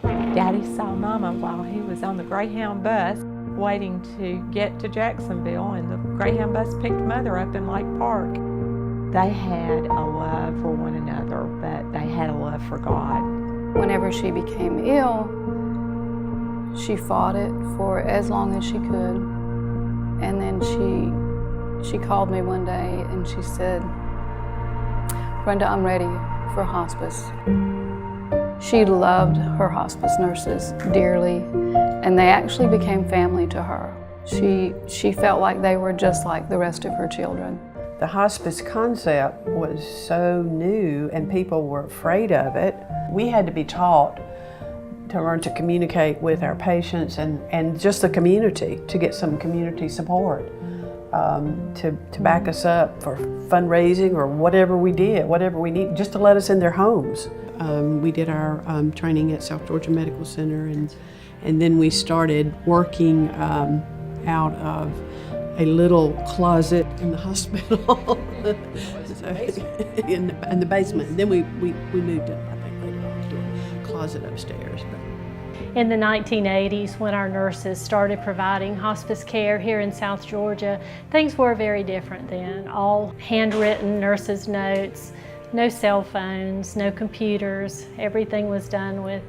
Daddy saw Mama while he was on the Greyhound bus waiting to get to Jacksonville, and the Greyhound bus picked Mother up in Lake Park. They had a love for one another, but they had a love for God. Whenever she became ill, she fought it for as long as she could. And then she called me one day and she said, "Brenda, I'm ready for hospice." She loved her hospice nurses dearly, and they actually became family to her. She felt like they were just like the rest of her children. The hospice concept was so new and people were afraid of it. We had to be taught to learn to communicate with our patients and just the community, to get some community support, to back us up for fundraising or whatever we did, whatever we need, just to let us in their homes. We did our training at South Georgia Medical Center, and then we started working out of a little closet in the hospital. in the basement. And then we moved up, I think, later on to a closet upstairs. In the 1980s, when our nurses started providing hospice care here in South Georgia, things were very different then. All handwritten nurses' notes, no cell phones, no computers. Everything was done with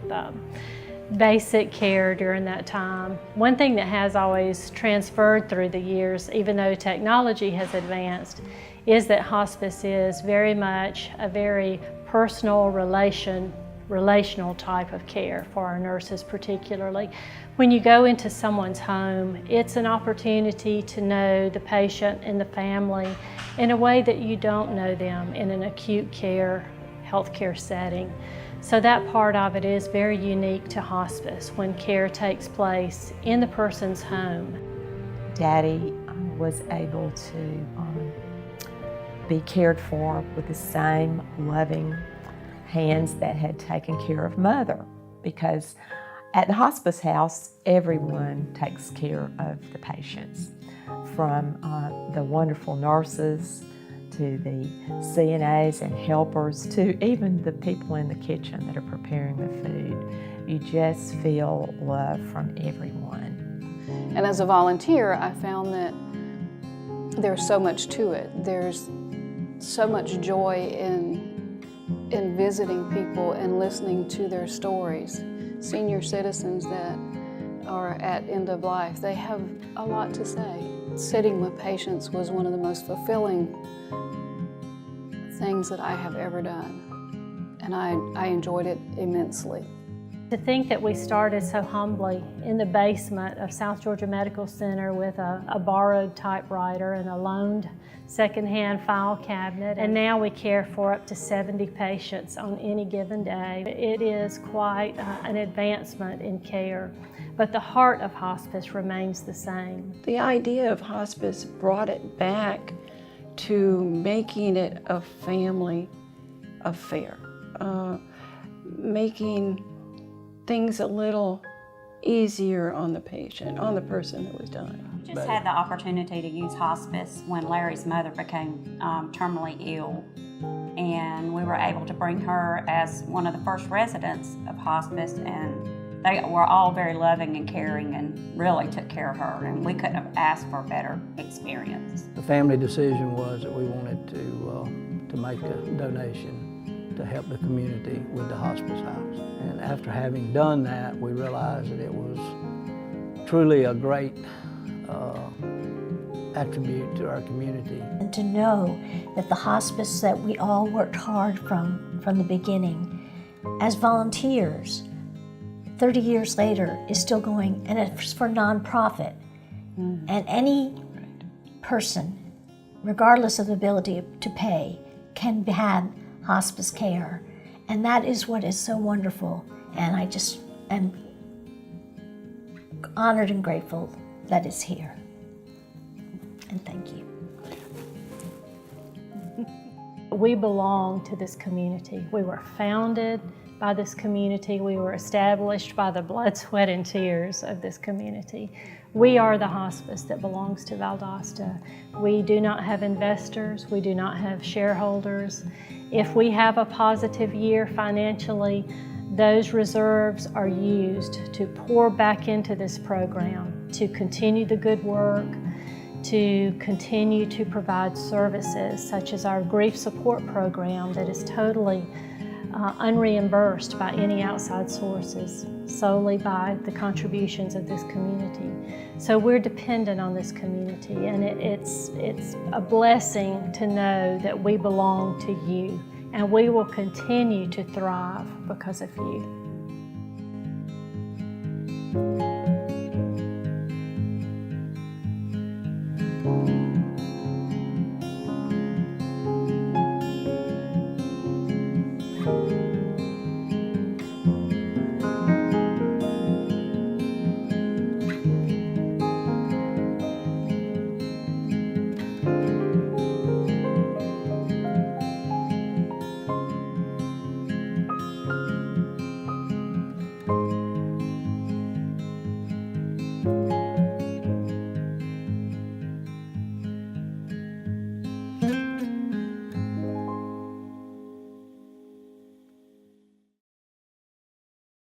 basic care during that time. One thing that has always transferred through the years, even though technology has advanced, is that hospice is very much a very personal, relational type of care for our nurses particularly. When you go into someone's home, it's an opportunity to know the patient and the family in a way that you don't know them in an acute care, healthcare setting. So that part of it is very unique to hospice when care takes place in the person's home. Daddy was able to be cared for with the same loving hands that had taken care of Mother, because at the hospice house, everyone takes care of the patients, from the wonderful nurses to the CNAs and helpers, to even the people in the kitchen that are preparing the food. You just feel love from everyone. And as a volunteer, I found that there's so much to it. There's so much joy in visiting people and listening to their stories. Senior citizens that are at end of life, they have a lot to say. Sitting with patients was one of the most fulfilling things that I have ever done, and I enjoyed it immensely. To think that we started so humbly in the basement of South Georgia Medical Center with a borrowed typewriter and a loaned secondhand file cabinet, and now we care for up to 70 patients on any given day. It is quite an advancement in care, but the heart of hospice remains the same. The idea of hospice brought it back to making it a family affair, making things a little easier on the patient, on the person that was dying. We just had the opportunity to use hospice when Larry's mother became terminally ill, and we were able to bring her as one of the first residents of hospice, and they were all very loving and caring and really took care of her, and we couldn't have asked for a better experience. The family decision was that we wanted to make a donation to help the community with the hospice house. And after having done that, we realized that it was truly a great attribute to our community. And to know that the hospice that we all worked hard from the beginning as volunteers, 30 years later is still going, and it's for nonprofit. And any person, regardless of ability to pay, can have hospice care. And that is what is so wonderful. And I just am honored and grateful that it's here. And thank you. We belong to this community. We were founded by this community. We were established by the blood, sweat, and tears of this community. We are the hospice that belongs to Valdosta. We do not have investors. We do not have shareholders. If we have a positive year financially, those reserves are used to pour back into this program, to continue the good work, to continue to provide services such as our grief support program that is totally unreimbursed by any outside sources, solely by the contributions of this community. So we're dependent on this community, and it's a blessing to know that we belong to you, and we will continue to thrive because of you.